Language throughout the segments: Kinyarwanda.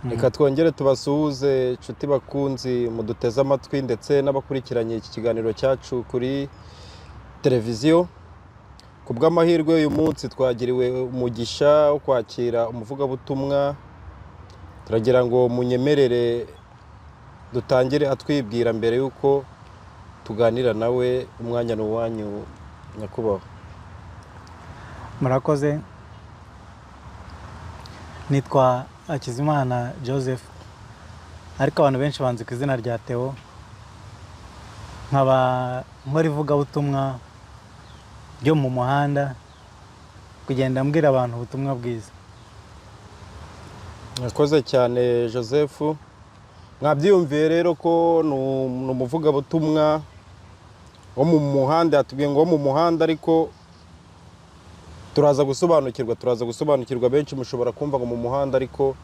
Reka twongere tubasuhuze inshuti bakunzi muduteze amatwi ndetse n'abakurikiranye iki kiganiro cyacu kuri televiziyo. Ku bw'amahirwe uyu munsi twagiriwe umugisha wo kwakira umuvugabutumwa. Turagira ngo munyemerere dutangire atwibwira mbere yuko tuganira nawe. Umwanya ni uwanyu nyakubahwa. Murakoze. Nitwa Hakizimana Joseph, ariko abantu benshi banzi ku izina rya Theo. Nkaba nkora ivugabutumwa ryo mu muhanda, kugenda mbwira abantu ubutumwa bwiza. Murakoze cyane Joseph. Mwabyiyumviye rero ko ni umuvugabutumwa wo mu muhanda. Yatubwiye ngo wo mu muhanda, ariko turaza gusobanukirwa benshi mushobora kumva ngo mu muhanda, ariko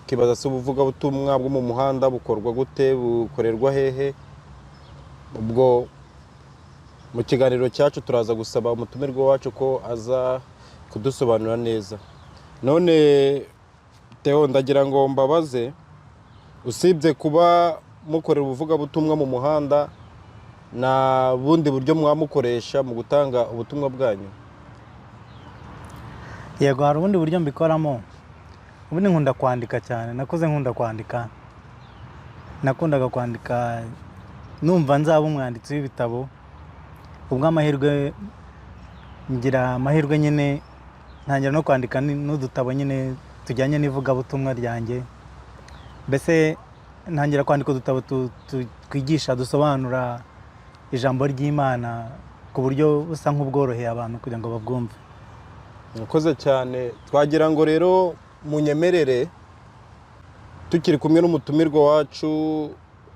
kibaza se ubuvugabutumwa bwo mu muhanda bukorwa gute, bukorerwa hehe. Ubwo mu kiganiro cyacu turaza gusaba umutumirwa wacu ko aza kudusobanura neza. None Theo, ndagira ngo mbabaze, usibye kuba mukorera ubuvugabutumwa mu muhanda, na bundi buryo mwamukoresha mu gutanga ubutumwa bwanyu? Yego, hari ubundi buryo mbikoramo. Ubundi nkunda kwandika cyane, nakuze nkunda kwandika. Nakundaga kwandika numva nzaba umwanditsi w'ibitabo. Ubwo amahirwe ngira amahirwe nyine ntangira no kwandika n'udutabo nyine tujyanye n'ivugabutumwa ryanjye. Mbese ntangira kwandika udutabo twigisha, dusobanura ijambo ry'Imana ku buryo busa nk'ubworoheye abantu kugira ngo babwumve. Murakoze cyane. Twagira ngo rero munyemerere tukiri kumwe n'umutumirwa wacu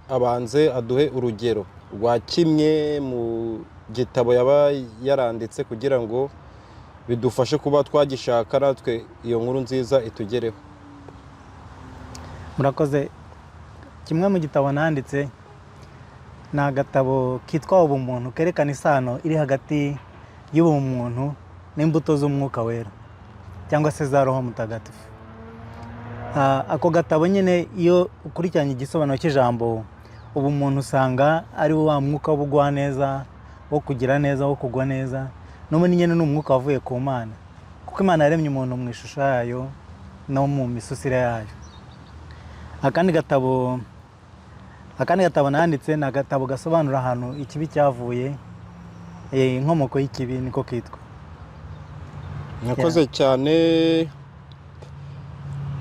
abanze aduhe urugero rwa kimwe mu gitabo yaba yaranditse, kugira ngo bidufashe kuba twagishaka natwe iyo nkuru nziza itugereho. Murakoze. Kimwe mu gitabo nanditse ni agatabo kitwa Ubumuntu, kerekana isano iri hagati y'ubumuntu n'imbuto z'umwuka wera cyangwa se za Roho Mutagatifu. Ako gatabo nyine iyo ukurikiranye igisobanuro cy'ijambo ubumuntu usanga ari wa mwuka w'ubugwaneza, wo kugira neza, wo kugwa neza. N'ubundi nyine ni umwuka wavuye ku Mana, kuko Imana yaremye umuntu mu ishusho yayo no mu misusire yayo. Akandi gatabo nanditse ni agatabo gasobanura ahantu ikibi cyavuye, inkomoko y'ikibi niko kitwa. Murakoze cyane.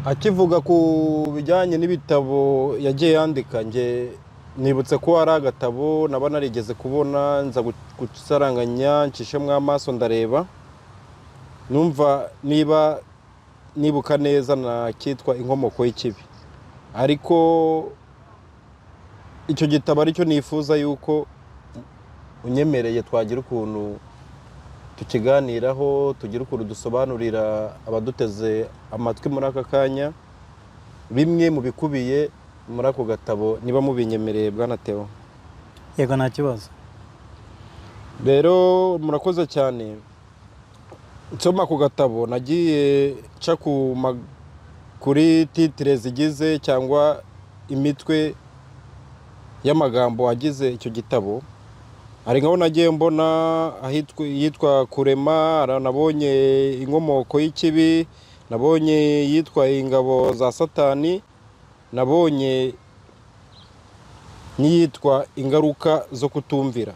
Akivuga ku bijyanye n'ibitabo yagiye yandika, nge nibutse ko hari agatabo naba narigeze kubona, nza gusaranganya nshishemwo amaso ndareba, numva niba nibuka neza na kitwa inkomoko y'ikibi. Ariko icyo gitabo aricyo nifuza yuko unyemereye twagira ukuntu tukiganiraho, tugira ukuntu dusobanurira abaduteze amatwi muri aka kanya bimwe mu bikubiye muri ako gatabo, niba mubinyemereye Bwana Theo. Yego, nta kibazo. Rero murakoze cyane. Nsoma ku gatabo nagiye nca kuri titire zigize cyangwa imitwe y'amagambo agize icyo gitabo. Hari nkaho nagiye mbona yitwa kurema, nabonye inkomoko y'ikibi, nabonye yitwa ingabo za Satani, nabonye n'iyitwa ingaruka zo kutumvira.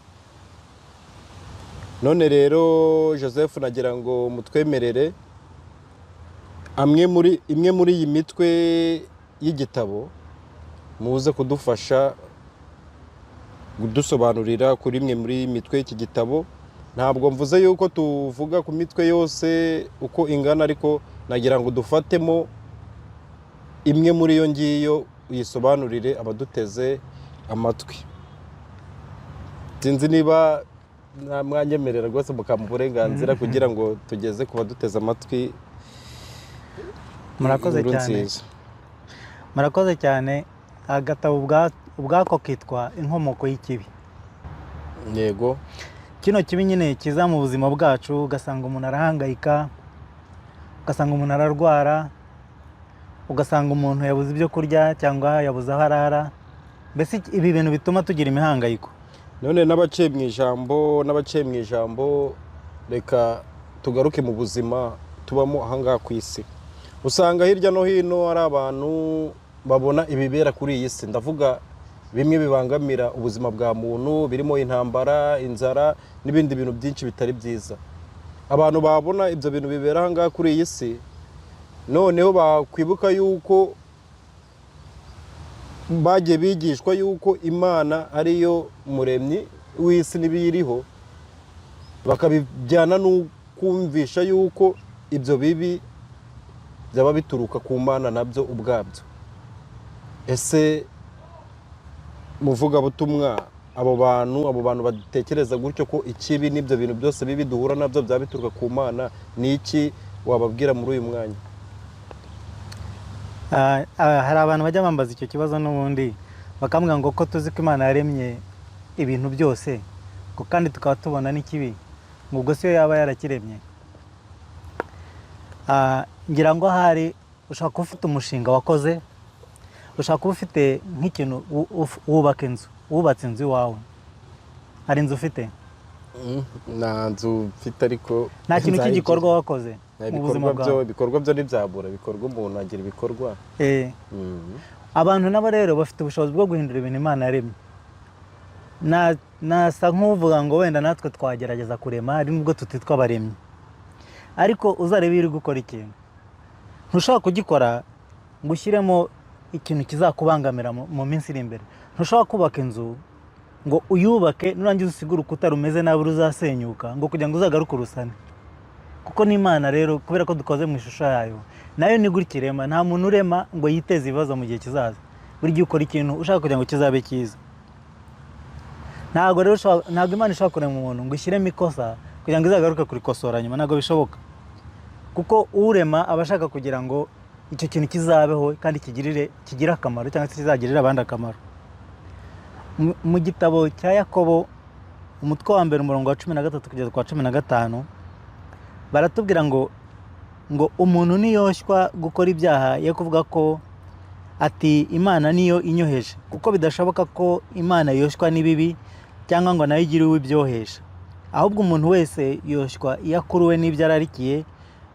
None rero Joseph, nagira ngo mutwemerere imwe muri iyi mitwe y'igitabo muze kudufasha kudusobanurira kuri imwe muri iyi mitwe y'iki gitabo. Ntabwo mvuze yuko tuvuga ku mitwe yose uko ingana, ariko nagira ngo dufatemo imwe muri iyo ngiyo uyisobanurire abaduteze amatwi. Sinzi niba mwanyemerera rwose mukampa uburenganzira kugira ngo tugeze ku baduteze amatwi. Murakoze cyane. Murakoze cyane. Agatabo ubwako kitwa inkomoko y'ikibi. Yego. Kino kibi nyine kiza mu buzima bwacu, ugasanga umuntu arahangayika, ugasanga umuntu ararwara, ugasanga umuntu yabuze ibyo kurya cyangwa yabuze aho arara. Mbese ibi bintu bituma tugira imihangayiko. none n'abaciye mu ijambo reka tugaruke mu buzima tubamo ahangaha ku isi. Usanga hirya no hino hari abantu babona ibibera kuri iyi si, ndavuga bimwe bibangamira ubuzima bwa muntu, birimo intambara, inzara n'ibindi bintu byinshi bitari byiza. Abantu babona ibyo bintu bibera ahangaha kuri iyi si, noneho bakwibuka yuko bagiye bigishwa yuko Imana ariyo muremyi w'isi n'ibiyiriho, bakabijyana n'ukumvisha yuko ibyo bibi byaba bituruka ku Mana nabyo ubwabyo. Ese muvugabutumwa, abo bantu batekereza gutyo ko ikibi n'ibyo bintu byose bibi duhura nabyo byaba bituruka ku Mana, ni iki wababwira muri uyu mwanya? Hari abantu bajya bambaza icyo kibazo n'ubundi bakambwira ngo ko tuzi ko Imana yaremye ibintu byose ngo kandi tukaba tubona n'ikibi, ngo ubwo siyo yaba yarakiremye. Ngira ngo hari ushaka kuba ufite umushinga wakoze, ushaka kuba ufite nk'ikintu wubatse inzu iwawe. Hari inzu ufite? Nta nzu mfite, ariko nta kintu cy'igikorwa wakoze mu buzima bwawe. Ibikorwa byo ntibyabura, ibikorwa umuntu agira ibikorwa. Abantu nabo rero bafite ubushobozi bwo guhindura ibintu Imana yaremye. Nasa nk'uvuga ngo wenda natwe twagerageza kurema ari nubwo tutitwa abaremyi, ariko uzarebe iri gukora ikintu ntushobora kugikora ngo ushyiremo ikintu kizakubangamira mu minsi iri imbere. Ntushobora kubaka inzu ngo uyubake nurangiza usige urukuta rumeze nabi ruzasenyuka ngo kugira ngo uzagaruke urusane. Kuko n'Imana rero kubera ko dukoze mu ishusho yayo, nayo ni gutya irema. Nta muntu urema ngo yiteze ibibazo mu gihe kizaza. Buri gihe ukora ikintu ushaka kugira ngo kizabe cyiza. Ntabwo Imana ishobora kurema umuntu ngo ishyiremo ikosa kugira ngo izagaruke kurikosora nyuma. Ntabwo bishoboka, kuko urema aba ashaka kugira ngo icyo kintu kizabeho kandi kigire akamaro cyangwa se kizagirire abandi akamaro. Mu gitabo cya Yakobo umutwe wa mbere umurongo wa 13 kugeza kwa 15 baratubwira ngo umuntu niyoshywa gukora ibyaha yo kuvuga ko ati Imana niyo inyoheje, kuko bidashoboka ko Imana yoshywa n'ibibi cyangwa ngo nayo igiriwe ibyohesha. Ahubwo umuntu wese yoshywa iyo akuruwe n'ibyo ararikiye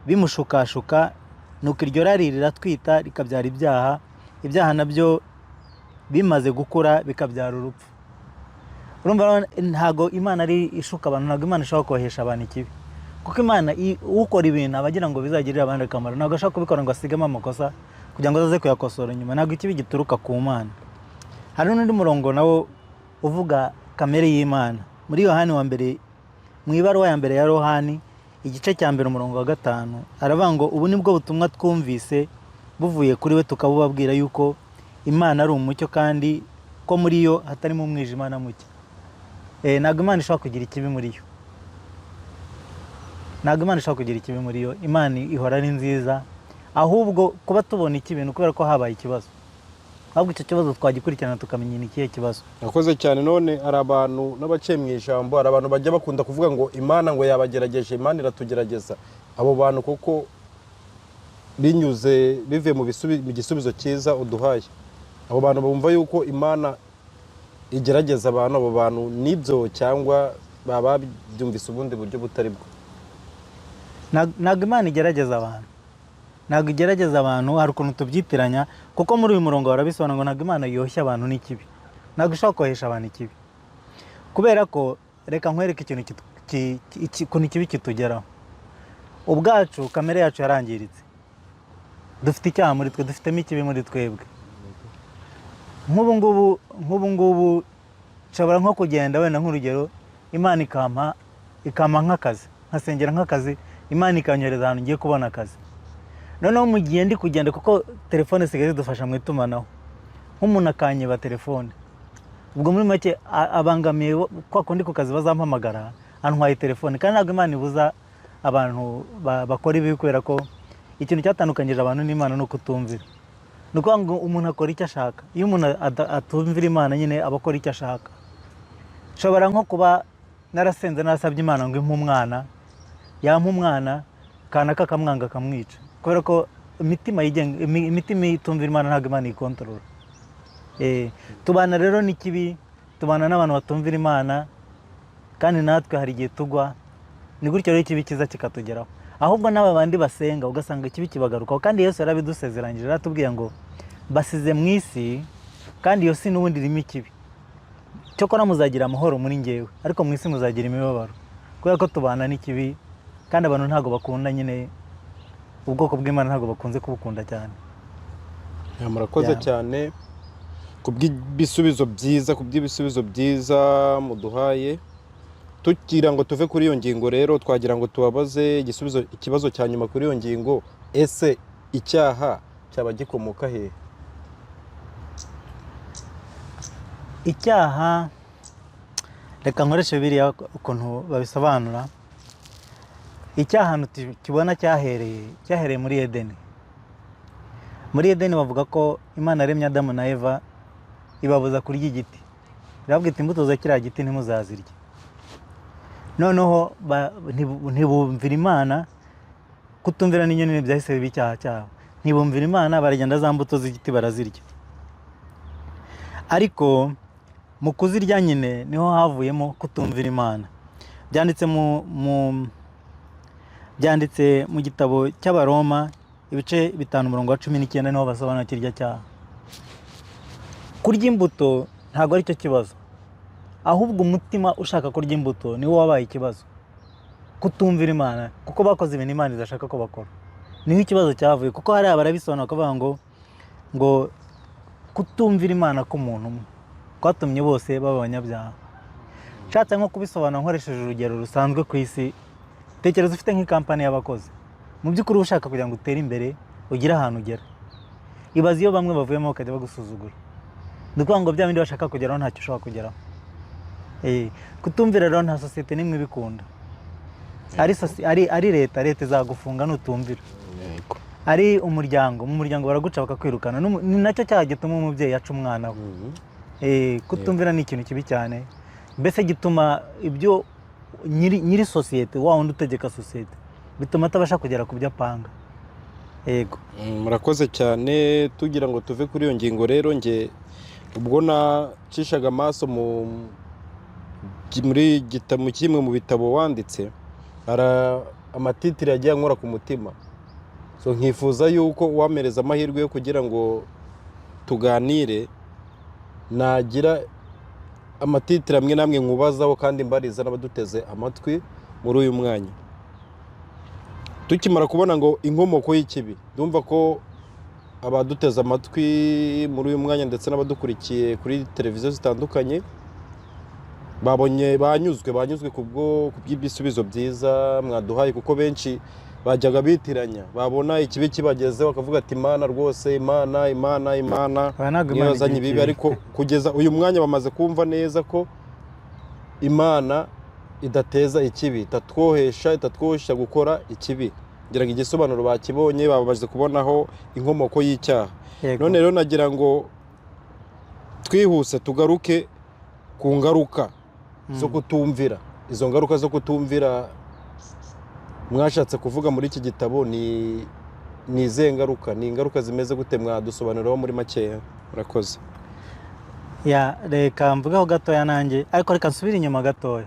bimushukashuka, nuko iryo rari riratwita rikabyara ibyaha, ibyaha nabyo bimaze gukura bikabyara urupfu. Urumva ntago Imana ari ishuka abantu, ntago Imana ishobora kohesha abantu ikibi, kuko Imana ukora ibintu abagira ngo bizagirire abandi akamaro. Ntago ashaka kubikora ngo asigemo amakosa kugira ngo azaze kuyakosora nyuma. Ntago ikibi gituruka ku Mana. Hari n'undi murongo nawo uvuga kamere y'Imana muri Yohani wa mbere, mu ibaruwa ya mbere ya Yohani igice cya mbere umurongo wa 5 aravuga ngo ubu nibwo butumwa twumvise buvuye kuri we tukabubabwira yuko Imana ari umucyo kandi ko muri yo hatarimo umwijima na muke. Ntago Imana ishobora kugira ikibi muri yo. Ntago Imana ishobora kugira ikibi muri yo. Imana ihora ari nziza, ahubwo kuba tubona ikibi kubera ko habaye ikibazo. Ahubwo icyo kibazo twagikurikirana tukamenya ni ikihe kibazo. Nakoze cyane. None hari abantu n'abaciye mu ijambo, hari abantu bajya bakunda kuvuga ngo Imana ngo yabagerageje, Imana iratugerageza. Abo bantu kuko bivuye mu gisubizo cyiza uduhaye, abo bantu bumva yuko Imana igerageza abantu, abo bantu nibyo cyangwa baba byumvise ubundi buryo butari bwo? Ntago Imana igerageza abantu, ntago igerageza abantu. Hari ukuntu tubyitiranya, kuko muri uyu murongo barabisobanura ngo ntago Imana yoshya abantu n'ikibi. Ntago ishobora kohesha abantu ikibi, kubera ko reka nkwereke ikintu ukuntu ikibi kitugeraho. Ubwacu kamere yacu yarangiritse, dufite icyaha muri twe, dufitemo ikibi muri twebwe. Nk'ubu ngubu nshobora nko kugenda wenda nk'urugero, Imana ikampa nk'akazi, nkasengera nk'akazi, Imana ikanyohereza ahantu ngiye kubona akazi. Noneho mu gihe ndi kugenda, kuko telefone sigaye zidufasha mu itumanaho, nk'umuntu akanyiba telefone, ubwo muri make abangamiye kwa kundi ku kazi bazampamagara antwaye telefone. Kandi ntabwo Imana ibuza abantu bakora ibi, kubera ko ikintu cyatandukanyije abantu n'Imana ni ukutumvira. Ni ukuvuga ngo umuntu akora icyo ashaka. Iyo umuntu atumvira Imana nyine aba akora icyo ashaka. Nshobora nko kuba narasenze narasabye Imana ngo impe umwana, yampa umwana kanaka akamwanga akamwica, kubera ko imitima yigenga, imitima itumvira Imana ntabwo Imana ikontorora. Tubana rero n'ikibi, tubana n'abantu batumvira Imana, kandi natwe hari igihe tugwa, ni gutyo rero ikibi kiza kikatugeraho. Ahubwo n'aba bandi basenga ugasanga ikibi kibagarukaho, kandi Yesu yarabidusezeranyije, yaratubwiye ngo basize mu isi, kandi iyo si n'ubundi irimo ikibi. Cyokora muzagira amahoro muri njyewe, ariko mu isi muzagira imibabaro, kubera ko tubana n'ikibi, kandi abantu ntabwo bakunda nyine, ubwoko bw'Imana ntabwo bakunze kubukunda cyane. Murakoze cyane kubw'ibisubizo byiza muduhaye. Tugira ngo tuve kuri iyo ngingo rero, twagira ngo tubabaze ikibazo cya nyuma kuri iyo ngingo, ese icyaha cyaba gikomoka hehe? Icyaha, reka nkoreshe Bibiliya ukuntu babisobanura. Icyaha kibona cyahereye muri Edeni. Muri Edeni bavuga ko Imana yaremye Adamu na Eva, ibabuza kurya igiti, irababwira iti imbuto za kiriya giti ntimuzazirye. Noneho ntibumvira Imana, kutumvira n'inyo nyine byahise biba icyaha cyabo. Ntibumvira Imana, baragenda za mbuto z'igiti barazirya. Ariko mu kuzirya nyine niho havuyemo kutumvira Imana. Byanditse mu gitabo cy'Abaroma ibice 5:19 niho basobanura kirya cyaha. Kurya imbuto ntabwo ari cyo kibazo, ahubwo umutima ushaka kurya imbuto niwo wabaye ikibazo. Kutumvira Imana, kuko bakoze ibintu Imana idashaka ko bakora, niho ikibazo cyavuye. Kuko hari abarabisobanura bakavuga ngo kutumvira Imana k'umuntu umwe kwatumye bose baba abanyabyaha. Nshatse nko kubisobanura nkoresheje urugero rusanzwe ku isi, tekereza ufite nk'ikampani y'abakozi. Mu by'ukuri ushaka kugira ngo utere imbere, ugire ahantu ugera. Ibaze iyo bamwe bavuyemo bakajya bagusuzugura, ni ukuvuga ngo bya bindi bashaka kugeraho ntacyo ushobora kugeraho. Kutumvira rero nta sosiyete n'imwe ibikunda. Ari leta izagufunga nutumvira. Ari umuryango, mu muryango baraguca bakakwirukana. Ni nacyo cyaha gituma umubyeyi aca umwana we. Kutumvira ni ikintu kibi cyane, mbese gituma ibyo nyiri sosiyete, wa wundi utegeka sosiyete, bituma atabasha kugera ku byo apanga. Yego. Murakoze cyane. Tugira ngo tuve kuri iyo ngingo rero, nge ubwo nacishaga amaso muri kimwe mu bitabo wanditse, amatitire yagiye ankora ku mutima. So nkifuza yuko wamereza amahirwe yo kugira ngo tuganire, nagira amatitire amwe namwe nkubazaho kandi mbariza n'abaduteze amatwi muri uyu mwanya. Tukimara kubona ngo inkomoko y'ikibi, ndumva ko abaduteze amatwi muri uyu mwanya ndetse n'abadukurikiye kuri televiziyo zitandukanye banyuzwe kubw'ibisubizo byiza mwaduhaye, kuko benshi bajyaga bitiranya, babona ikibi kibagezeho bakavuga ati Imana rwose, Imana niyo yazanye ibibi. Ariko kugeza uyu mwanya bamaze kumva neza ko Imana idateza ikibi, itatwohesha gukora ikibi. Ngira ngo igisobanuro bakibonye, babamaze kubonaho inkomoko y'icyaha. None rero nagira ngo twihuse tugaruke ku ngaruka zo kutumvira. Izo ngaruka zo kutumvira mwashatse kuvuga muri iki gitabo ni izihe ngaruka? Ni ingaruka zimeze gute? Mwadusobanuriraho muri makeya. Murakoze. Reka mvugaho gatoya nanjye, ariko reka nsubire inyuma gatoya.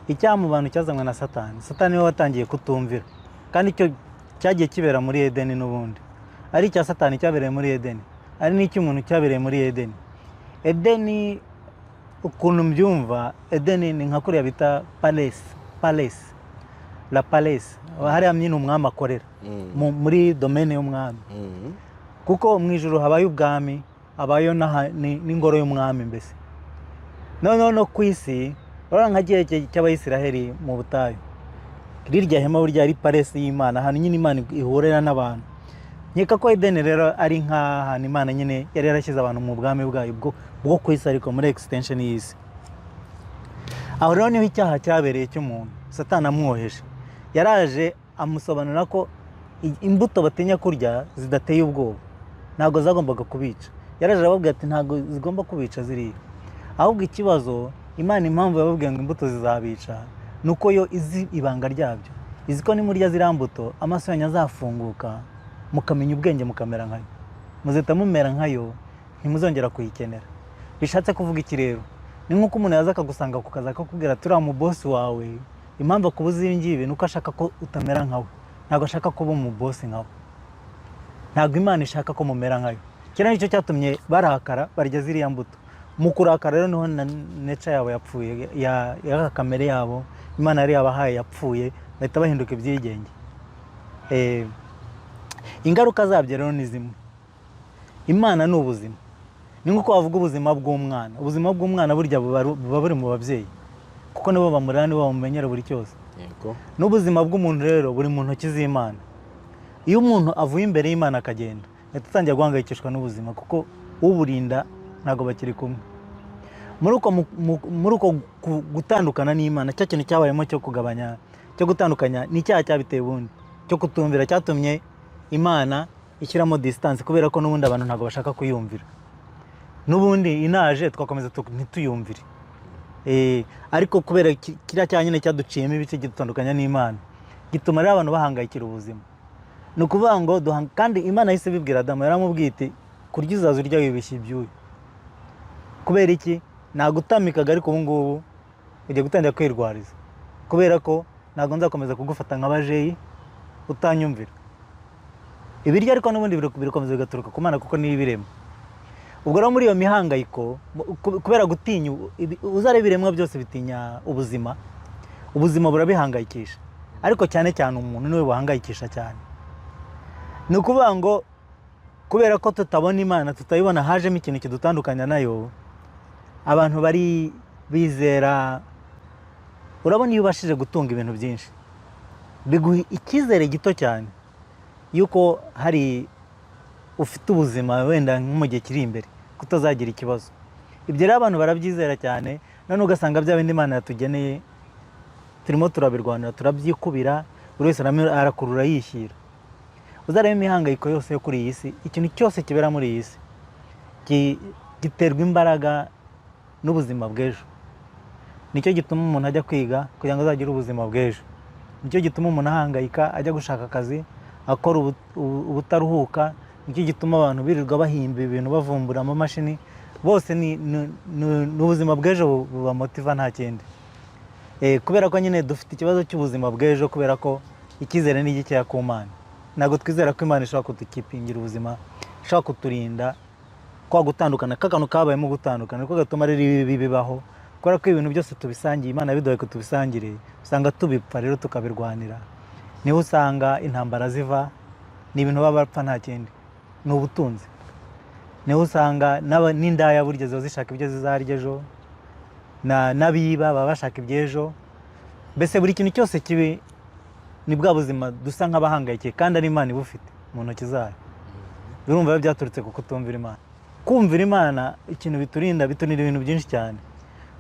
Icyaha mu bantu cyazanywe na Satani. Satani we watangiye kutumvira, kandi icyo cyagiye kibera muri Edeni n'ubundi. Ari icya Satani cyabereye muri Edeni, ari n'icy'umuntu cyabereye muri Edeni. Edeni ukuntu mbyumva, Edeni ni nka kuriya bita Palace. La Palace, hariya nyine umwami akorera muri domaine y'umwami. Kuko mu ijuru habayo ubwami, habayo n'ingoro y'umwami mbese. No ku isi, urabona nka gihe cy'Abayisiraheli mu butayu, rirya hema burya ari Palace y'Imana, ahantu nyine Imana ihurira n'abantu. Nkeka ko Edeni rero ari nk'ahantu Imana nyine yari yarashyize abantu mu bwami bwayo bwo ku isi, ariko muri extension y'isi. Aho rero niho icyaha cyabereye cy'umuntu. Satani amwoheje, yaraje amusobanura ko imbuto batinya kurya zidateye ubwoba, ntabwo zagombaga kubica. Yaraje arababwira ati ntabwo zigomba kubica ziriya, ahubwo ikibazo Imana impamvu yababwiye ngo imbuto zizabica nuko yo izi ibanga ryabyo, izi ko nimurya ziriya mbuto amaso yanyu azafunguka mukamenya ubwenge mukamera nkayo, muzahita mumera nkayo, ntimuzongera kuyikenera. Bishatse kuvuga iki rero? Ni nk'uko umuntu yaza akagusanga ku kazi akakubwira turiya mu bosi wawe impamvu akubuza ibi ngibi ni uko ashaka ko utamera nkawe, ntabwo ashaka kuba mu bosi nkawe, ntabwo Imana ishaka ko mumera nkayo. Kera nicyo cyatumye barakara barya ziriya mbuto. Mu kurakara rero niho na nature yabo yapfuye, ya kamere yabo Imana yari yabahaye yapfuye, bahita bahinduka ibyigenge. Ingaruka zabyo rero ni zimwe. Imana ni ubuzima. Ni nk'uko wavuga ubuzima bw'umwana. Ubuzima bw'umwana burya buba buri mu babyeyi, kuko nibo bamurera, nibo bamumenyera buri cyose. Yego. N'ubuzima bw'umuntu rero buri mu ntoki z'Imana. Iyo umuntu avuye imbere y'Imana akagenda, ahita atangira guhangayikishwa n'ubuzima, kuko uburinda ntabwo bakiri kumwe. Muri uko gutandukana n'Imana, cya kintu cyabayemo cyo kugabanya, cyo gutandukanya, ni icyaha cyabiteye ubundi, cyo kutumvira, cyatumye Imana ishyiramo distance, kubera ko n'ubundi abantu ntabwo bashaka kuyumvira. N'ubundi inaje twakomeza ntituyumvire. Ariko kubera kiriya cyaha nyine cyaduciyemo ibice gitandukanya n'Imana, gituma rero abantu bahangayikira ubuzima. Ni ukuvuga ngo kandi Imana yahise ibibwira Adamu, yaramubwiye iti kurya uzaza urya wibeshya ibyuya. Kubera iki? Nagutamikaga ariko ubu ngubu ugiye gutangira kwirwariza, kubera ko ntabwo nzakomeza kugufata nk'abajeyi utanyumvira. Ibiryo ariko n'ubundi birakomeza bigaturuka ku Mana, kuko niyo ibirema. Ubwo rero muri iyo mihangayiko, kubera gutinya, uzareba ibiremwa byose bitinya ubuzima, ubuzima burabihangayikisha, ariko cyane cyane umuntu niwe buhangayikisha cyane. Ni ukuvuga ngo kubera ko tutabona Imana, tutayibona, hajemo ikintu kidutandukanya nayo, abantu bari bizera. Urabona iyo ubashije gutunga ibintu byinshi, biguha icyizere gito cyane yuko hari ufite ubuzima wenda nko mu gihe kiri imbere kutazagira ikibazo. Ibyo rero abantu barabyizera cyane, none ugasanga bya bindi Imana yatugeneye turimo turabirwanira, turabyikubira, buri wese arakurura yishyira. Uzareba imihangayiko yose yo kuri iyi si, ikintu cyose kibera muri iyi si giterwa imbaraga n'ubuzima bw'ejo. Nicyo gituma umuntu ajya kwiga kugira ngo azagire ubuzima bw'ejo. Nicyo gituma umuntu ahangayika ajya gushaka akazi, akora ubutaruhuka. Nicyo gituma abantu birirwa bahimba ibintu, bavumbura amamashini. Bose ni ubuzima bw'ejo bubamotiva, nta kindi. Kubera ko nyine dufite ikibazo cy'ubuzima bw'ejo, kubera ko icyizere ni gikeya ku Mana. Ntabwo twizera ko Imana ishobora kudukipingira ubuzima, ishobora kuturinda kwa gutandukana. Kakantu kabayemo gutandukana niko gatuma rero ibi bibaho, kubera ko ibintu byose tubisangiye, Imana biduhaye ko tubisangire, usanga tubipfa rero tukabirwanira. Niho usanga intambara ziva, ni ibintu baba bapfa, nta kindi, ni ubutunzi. Niho usanga n'indaya burya ziba zishaka ibyo zizarya ejo, n'abiba baba bashaka iby'ejo. Mbese buri kintu cyose kibi ni bwa buzima dusa nk'abahangayikiye, kandi ari Imana ibufite mu ntoki zayo. Birumva biba byaturutse kuko tumvira Imana. Kumvira Imana ikintu bitunira ibintu byinshi cyane.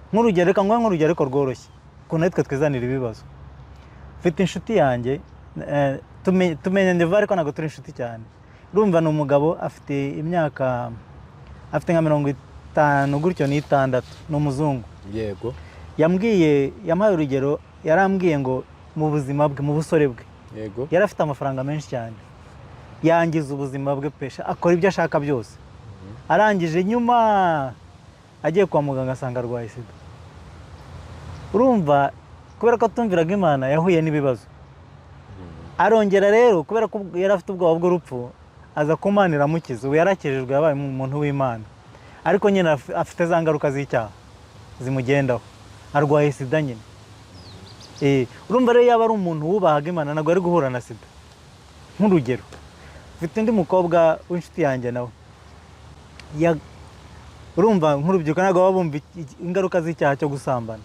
Nk'urugero, reka nguhe nk'urugero ariko rworoshye, ukuntu natwe twizanira ibibazo. Mfite inshuti yanjye, tumenyanye vuba ariko ntabwo turi inshuti cyane. Urumva ni umugabo afite imyaka, afite nka 50 gutyo n'6, ni umuzungu. Yego. Yampaye urugero, yarambwiye ngo mu buzima bwe, mu busore bwe, Yego. yari afite amafaranga menshi cyane, yangiza ubuzima bwe pesha, akora ibyo ashaka byose. Arangije nyuma agiye kwa muganga asanga arwaye sida. Urumva kubera ko atumviraga Imana yahuye n'ibibazo. Arongera rero kubera ko yari afite ubwoba bw'urupfu, aza ku Mana iramukiza. Ubu yarakijijwe, yabaye umuntu w'Imana, ariko nyine afite za ngaruka z'icyaha zimugendaho, arwaye sida nyine. Urumva rero yaba ari umuntu wubahaga Imana ntabwo ari guhura na sida. Nk'urugero, mfite undi mukobwa w'inshuti yanjye nawe, urumva nk'urubyiruko ntabwo baba bumva ingaruka z'icyaha cyo gusambana.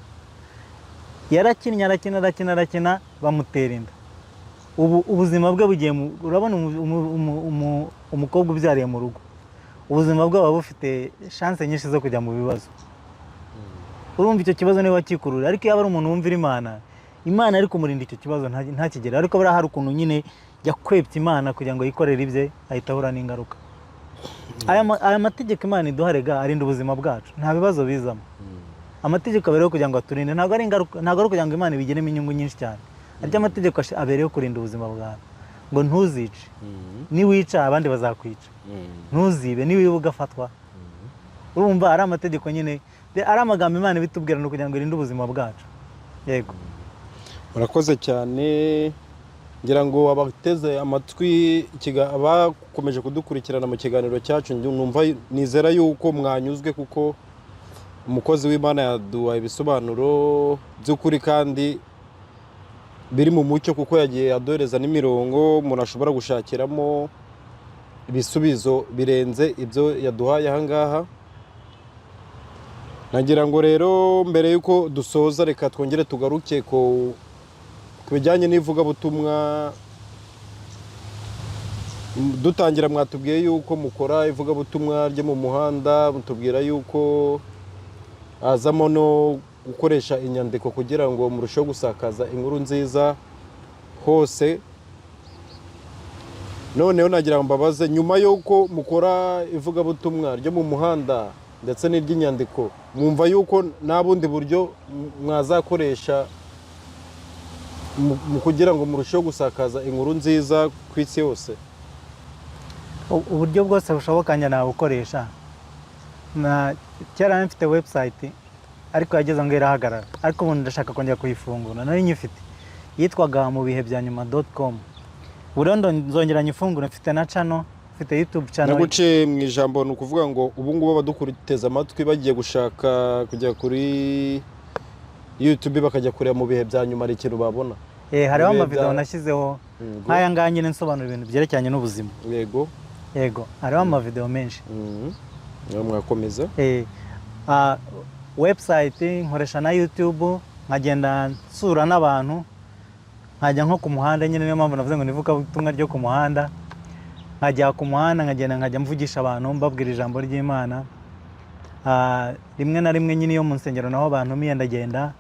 Arakina bamutera inda. Ubu ubuzima bwe bugiye, urabona umukobwa ubyariye mu rugo, ubuzima bwe buba bufite chance nyinshi zo kujya mu bibazo. Urumva icyo kibazo niwe wakikurura. Ariko yaba ari umuntu wumvira Imana, Imana ari kumurinda icyo kibazo ntakigere. Ariko bari hari ukuntu nyine yakwebye Imana kugira ngo yikorere ibye, ahita ahura n'ingaruka. Aya mategeko Imana iduharega arinda ubuzima bwacu, nta bibazo bizamo. Amategeko abereyeho kugira ngo aturinde, ntabwo ari kugira ngo Imana ibigenemo inyungu nyinshi cyane. Ariko amategeko abereyeho kurinda ubuzima bwawe. ngo ntuzice, niwica abandi bazakwica, ntuzibe, niwiba ugafatwa. Urumva ari amategeko nyine, ari amagambo Imana ibitubwira no kugira ngo irinde ubuzima bwacu. Yego, murakoze cyane. Ngira ngo abateze amatwi abakomeje kudukurikirana mu kiganiro cyacu, numva nizera yuko mwanyuzwe, kuko umukozi w'Imana yaduhaye ibisobanuro by'ukuri kandi biri mu mucyo, kuko yagiye adohereza n'imirongo umuntu ashobora gushakiramo ibisubizo birenze ibyo yaduhaye aha ngaha. Nagira ngo rero mbere yuko dusoza, reka twongere tugaruke ku bijyanye n'ivugabutumwa. Dutangira mwatubwiye yuko mukora ivugabutumwa ryo mu muhanda, mutubwira yuko hazamo no gukoresha inyandiko kugira ngo murusheho gusakaza inkuru nziza hose. Noneho nagira ngo mbabaze, nyuma yuko mukora ivugabutumwa ryo mu muhanda ndetse n'iry'inyandiko, mwumva yuko nta bundi buryo mwazakoresha mu kugira ngo murusheho gusakaza inkuru nziza ku isi yose? uburyo bwose bushoboka njye nabukoresha. Kera mfite website ariko yageze ngo irahagarara, ariko ubu ndashaka kongera kuyifungura. Nari nyifite yitwaga mubihebyanyu.com. Burondo nzongera nyifungura. Mfite na channel, mfite YouTube channel. Naguce mu ijambo ni ukuvuga ngo ubu ngubu abadukurikiza amatwi bagiye gushaka kujya kuri YouTube bakajya kureba mu bihe bya nyuma, ari ikintu babona. Hariho amavideo nashyizeho nk'aya ngaya nyine nsobanura ibintu byerekeranye n'ubuzima. Yego, hariho amavideo menshi. Mwakomeza. Website nkoresha na YouTube, nkagenda nsura n'abantu, nkajya nko ku muhanda nyine, niyo mpamvu navuze ngo nivuga ubutumwa ryo ku muhanda. Nkajya ku muhanda nkajya mvugisha abantu, mbabwira ijambo ry'Imana. Rimwe na rimwe nyine iyo mu nsengero naho abantu ndagenda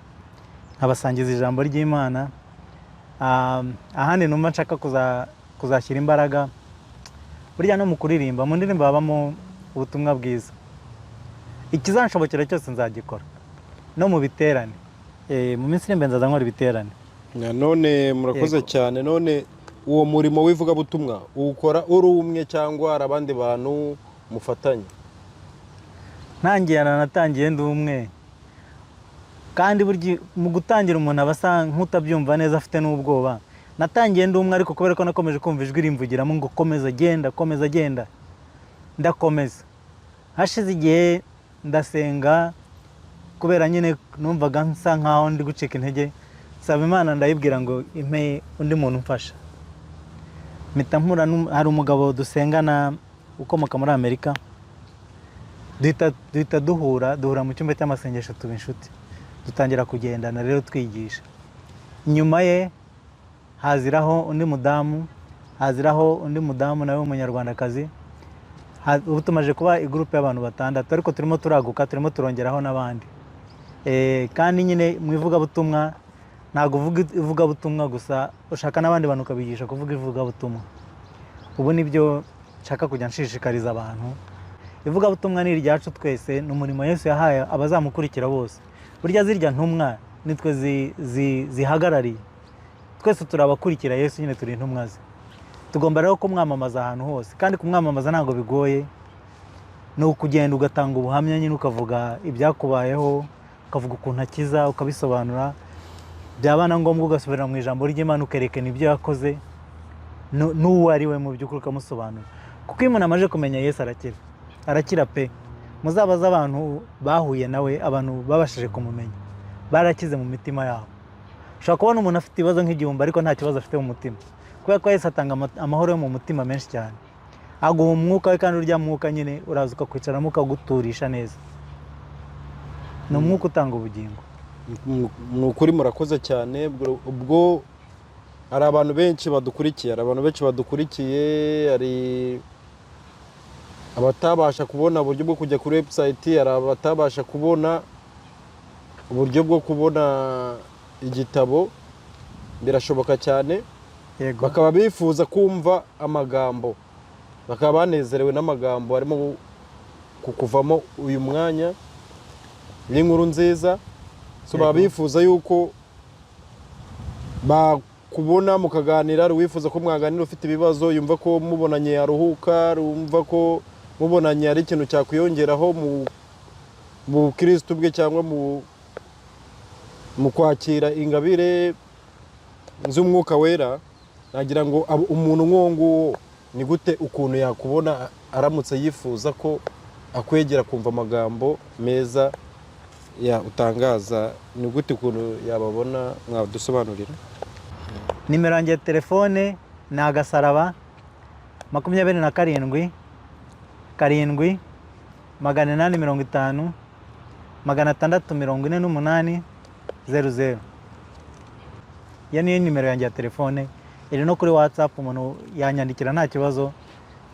nkabasangiza ijambo ry'Imana. Ahandi numva nshaka kuzashyira imbaraga, burya no mu kuririmba, mu ndirimbo habamo ubutumwa bwiza. Ikizanshobokera cyose nzagikora, no mu biterane. Mu minsi iri imbere nzaza nkora ibiterane. None murakoze cyane. None uwo murimo w'ivugabutumwa uwukora uri umwe cyangwa hari abandi bantu mufatanye? Natangiye ndi umwe, kandi burya mu gutangira umuntu aba asa nk'utabyumva neza, afite n'ubwoba. Natangiye ndi umwe, ariko kubera ko nakomeje kumva ijwi rimvugiramo ngo komeza genda, komeza genda, ndakomeza. Hashize igihe ndasenga, kubera nyine numvaga nsa nkaho ndi gucika intege, nsaba Imana ndayibwira ngo impe undi muntu umfasha. Mpita mpura, hari umugabo dusengana ukomoka muri Amerika, duhita duhura mu cyumba cy'amasengesho, tuba inshuti, dutangira kugendana rero twigisha. Nyuma ye haziraho undi mudamu nawe w'umunyarwandakazi. Ubu tumaze kuba igroupe y'abantu 6, ariko turimo turaguka, turimo turongeraho n'abandi. Kandi nyine mu ivugabutumwa ntabwo uvuga ivugabutumwa gusa, ushaka n'abandi bantu ukabigisha kuvuga ivugabutumwa. Ubu nibyo nshaka kujya nshishikariza abantu. Ivugabutumwa ni iryacu twese, ni umurimo Yesu yahaye abazamukurikira bose. Burya zirya ntumwa nitwe zihagarariye, twese turabakurikira Yesu, nyine turi intumwa ze. Tugomba rero kumwamamaza ahantu hose, kandi kumwamamaza ntabwo bigoye. Ni ukugenda ugatanga ubuhamya, nyine ukavuga ibyakubayeho, ukavuga ukuntu akiza, ukabisobanura. Byaba na ngombwa ugasubira mu ijambo ry'Imana ukerekana ibyo yakoze n'uwo ari we mu by'ukuri, ukamusobanura. Kuko iyo umuntu amaze kumenya Yesu arakira pe. Muzabaza abantu bahuye nawe, abantu babashije kumumenya, barakize mu mitima yabo. Ushobora kubona umuntu afite ibibazo nk'igihumbi, ariko nta kibazo afite mu mutima, kubera ko Yesu atanga amahoro yo mu mutima menshi cyane. Aguha umwuka we, kandi urya mwuka nyine uraza ukakwicaramo ukaguturisha neza. Ni umwuka utanga ubugingo. Ni ukuri murakoze cyane. Ubwo hari abantu benshi badukurikiye, hari abatabasha kubona uburyo bwo kujya kuri website, hari abatabasha kubona uburyo bwo kubona igitabo. Birashoboka cyane. Bakaba bifuza kumva amagambo, bakaba banezerewe n'amagambo harimo kukuvamo uyu mwanya w'inkuru nziza. So baba bifuza yuko kubona mukaganira, wifuza ko mwaganira ufite ibibazo, yumva ko mubonanye aruhuka, yumva ko mubonanye ari ikintu cyakwiyongeraho mu Kristo bwe cyangwa mu kwakira ingabire z'umwuka wera, nagira ngo umuntu nk'uwo ni gute ukuntu yakubona aramutse yifuza ko akwegera kumva amagambo meza utangaza, ni gute ukuntu yababona, mwadusobanurira? Nimero yanjye ya telefone ni agasaraba 27 7 850 648 00. Iyo niyo nimero yanjye ya telefone, iri no kuri WhatsApp, umuntu yanyandikira nta kibazo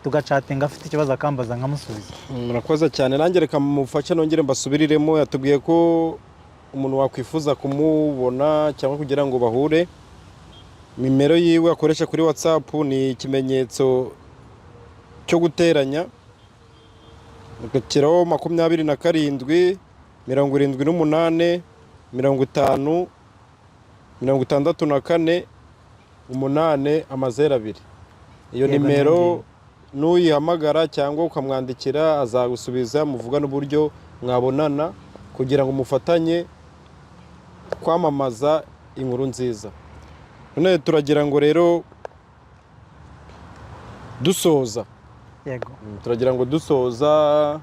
tugacatinga, afite ikibazo akambaza nkamusubiza. Murakoze cyane, nanjye reka mufashe nongere mbasubiriremo. Yatubwiye ko umuntu wakwifuza kumubona cyangwa kugira ngo bahure, nimero yiwe akoresha kuri WhatsApp ni ikimenyetso cyo guteranya ugakiraho 27 78 50 64 8 2. Iyo nimero nuyihamagara cyangwa ukamwandikira azagusubiza, muvuga n'uburyo mwabonana kugira ngo mufatanye kwamamaza inkuru nziza. None turagira ngo rero dusoza, turagira ngo dusoza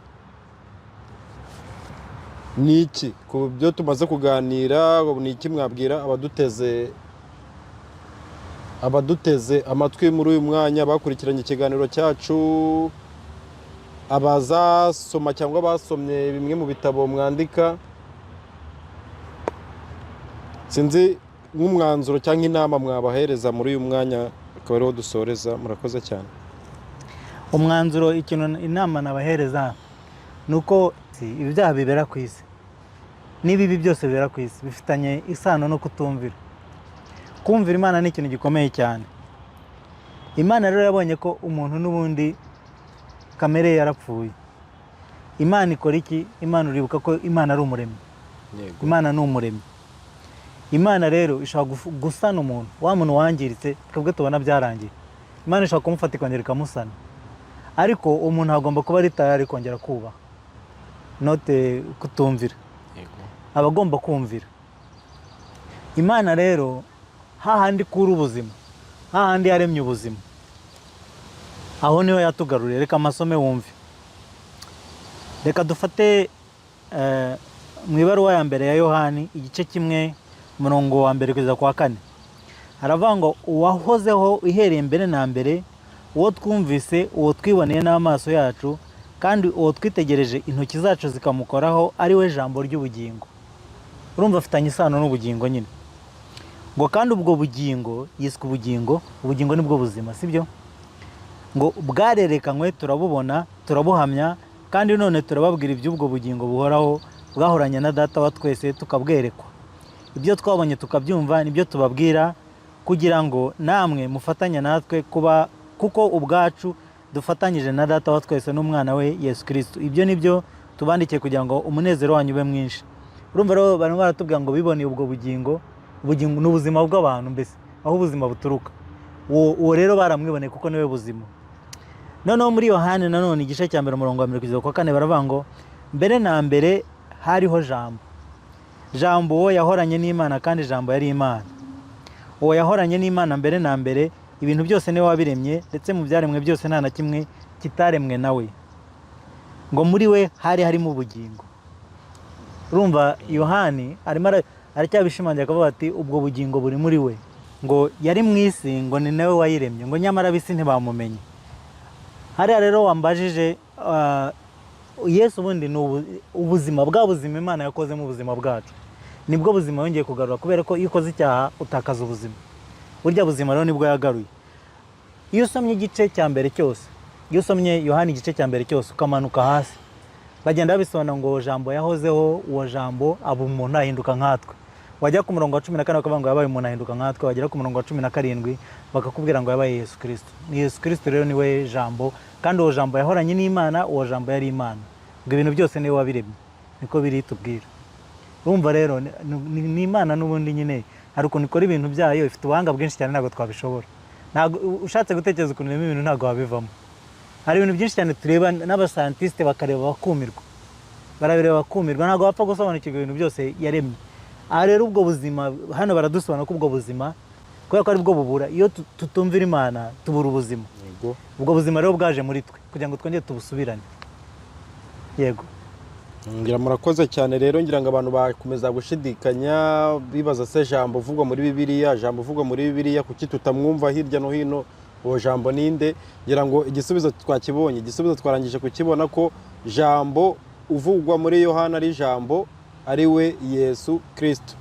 niki ku byo tumaze kuganira, niki mwabwira abaduteze amatwi muri uyu mwanya, bakurikiranye ikiganiro cyacu, abazasoma cyangwa basomye bimwe mu bitabo mwandika, sinzi nk'umwanzuro cyangwa inama mwabahereza muri uyu mwanya, akaba ariho dusoreza. Murakoze cyane. Umwanzuro, ikintu inama nabahereza ni uko ibyaha bibera ku isi n'ibibi byose bibera ku isi bifitanye isano no kutumvira. Kumvira Imana ni ikintu gikomeye cyane. Imana rero yabonye ko umuntu n'ubundi kamere yarapfuye. Imana ikora iki? Imana uribuka ko Imana ari umuremyi. Imana ni umuremyi. Imana rero ishobora gusana umuntu, wa muntu wangiritse twebwe tubona byarangiye, Imana ishobora kumufata ikongera ikamusana, ariko umuntu agomba kuba ari tayari kongera kubaha, note kutumvira. Abagomba kumvira Imana. Rero hahandi kuri ubuzima, hahandi yaremye ubuzima, aho niho yatugaruriye. Reka amasome wumve. Reka dufate mu ibaruwa ya mbere ya Yohani igice 1 umurongo wa 1 kugeza kwa 4. Haravuga ngo uwahozeho uhereye mbere na mbere, uwo twumvise, uwo twiboneye n'amaso yacu, kandi uwo twitegereje intoki zacu zikamukoraho, ari we jambo ry'ubugingo. Urumva afitanye isano n'ubugingo nyine. Ngo kandi ubwo bugingo yiswe ubugingo, ubugingo nibwo buzima, sibyo? Ngo bwarerekanywe, turabubona, turabuhamya, kandi none turababwira iby'ubwo bugingo buhoraho bwahoranye na Data wa twese, tukabwerekwa. Ibyo twabonye tukabyumva nibyo tubabwira, kugira ngo namwe mufatanye natwe kuko ubwacu dufatanyije na Data wa twese n'umwana we Yesu Kristo. Ibyo nibyo tubandikiye kugira ngo umunezero wanyu ube mwinshi. Urumva rero barimo baratubwira ngo biboneye ubwo bugingo. Ubugingo n'ubuzima bw'abantu, mbese aho ubuzima buturuka. Uwo rero baramwiboneye kuko niwe buzima. Noneho muri Yohani nanone igice cya 1 umurongo wa 1 kugeza kwa 4 baravuga ngo mbere na mbere hariho jambo. Jambo uwo yahoranye n'Imana, kandi jambo yari Imana. Uwo yahoranye n'Imana mbere na mbere, ibintu byose niwe wabiremye, ndetse mu byaremwe byose nta na kimwe kitaremwe nawe. Ngo muri we harimo ubugingo. Urumva Yohani aracyabishimangira akavuga ati ubwo bugingo buri muri we. Ngo yari mu isi, ngo ni nawe wayiremye, ngo nyamara ab'isi ntibamumenye. Hariya rero wambajije Yesu ubundi ni ubuzima, bwa buzima Imana yakoze mu buzima bwacu, nibwo buzima yongeye kugarura, kubera ko iyo ukoze icyaha utakaza ubuzima. Burya buzima rero nibwo yagaruye. Iyo usomye igice cya mbere cyose, iyo usomye Yohani igice cya mbere cyose ukamanuka hasi, bagenda babisobanura ngo jambo yahozeho, uwo jambo aba umuntu ahinduka nkatwe. Wajya ku murongo wa 14 bakavuga ngo yabaye umuntu ahinduka nkatwe, wagera ku murongo wa 17 bakakubwira ngo yabaye Yesu Kristo. Ni Yesu Kristo rero niwe jambo, kandi uwo jambo yahoranye n'Imana, uwo jambo yari Imana. Ngo ibintu byose niwe wabiremye, niko biri tubwira. Urumva rero ni Imana n'ubundi nyine hari ukuntu ikora ibintu byayo, ifite ubuhanga bwinshi cyane ntabwo twabishobora. Ushatse gutekereza ukuntu irimo ibintu ntabwo wabivamo. Hari ibintu byinshi cyane tureba n'abascientiste bakareba bakumirwa, barabireba bakumirwa, ntabwo bapfa gusobanukirwa ibintu byose yaremye. Aha rero ubwo buzima hano baradusobanura ko ubwo buzima kubera ko ari bwo bubura, iyo tutumvira Imana tubura ubuzima. Ubwo buzima rero bwaje muri twe kugira ngo twongere tubusubirane. Yego, ngira murakoze cyane. Rero ngira ngo abantu bakomeza gushidikanya bibaza se jambo uvugwa muri Bibiliya kuki tutamwumva hirya no hino, uwo jambo ninde? Ngira ngo igisubizo twakibonye, igisubizo twarangije kukibona ko jambo uvugwa muri Yohana ari jambo ari we Yesu Kristo.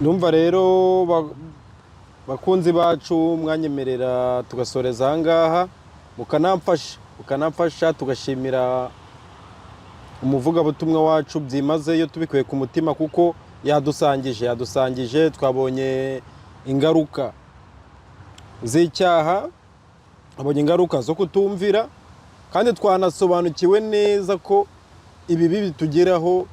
Numva rero bakunzi bacu mwanyemerera tugasoreza ahangaha, mukanamfasha tugashimira umuvugabutumwa wacu byimazeyo tubikuye ku mutima, kuko yadusangije twabonye ingaruka z'icyaha, abonye ingaruka zo kutumvira, kandi twanasobanukiwe neza ko ibibi bitugeraho,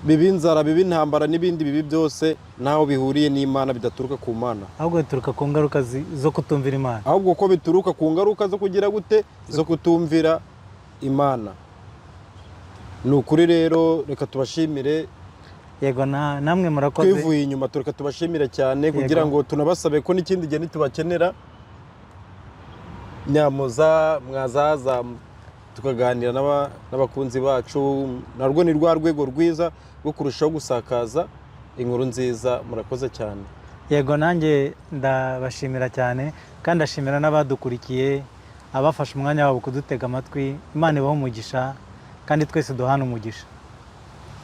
bibi inzara, bibi intambara n'ibindi bibi byose ntaho bihuriye n'Imana, bidaturuka ku Mana, ahubwo bituruka ku ngaruka zo kutumvira Imana, ahubwo ko bituruka ku ngaruka zo kugira gute, zo kutumvira Imana. Ni ukuri rero reka tubashimire. Yego, namwe murakoze. Twivuye inyuma tureka tubashimire cyane, kugira ngo tunabasabe ko n'ikindi gihe nitubakenera nyamuza mwazaza tukaganira n'abakunzi bacu, narwo ni rwa rwego rwiza rwo kurushaho gusakaza inkuru nziza. Murakoze cyane. Yego, nanjye ndabashimira cyane, kandi ndashimira n'abadukurikiye, abafashe umwanya wabo kudutega amatwi. Imana ibahe umugisha, kandi twese duhana umugisha.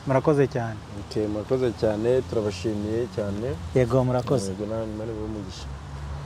Murakoze cyane. Murakoze cyane, turabashimiye cyane. Yego, murakoze. Yego, Imana ibahe umugisha.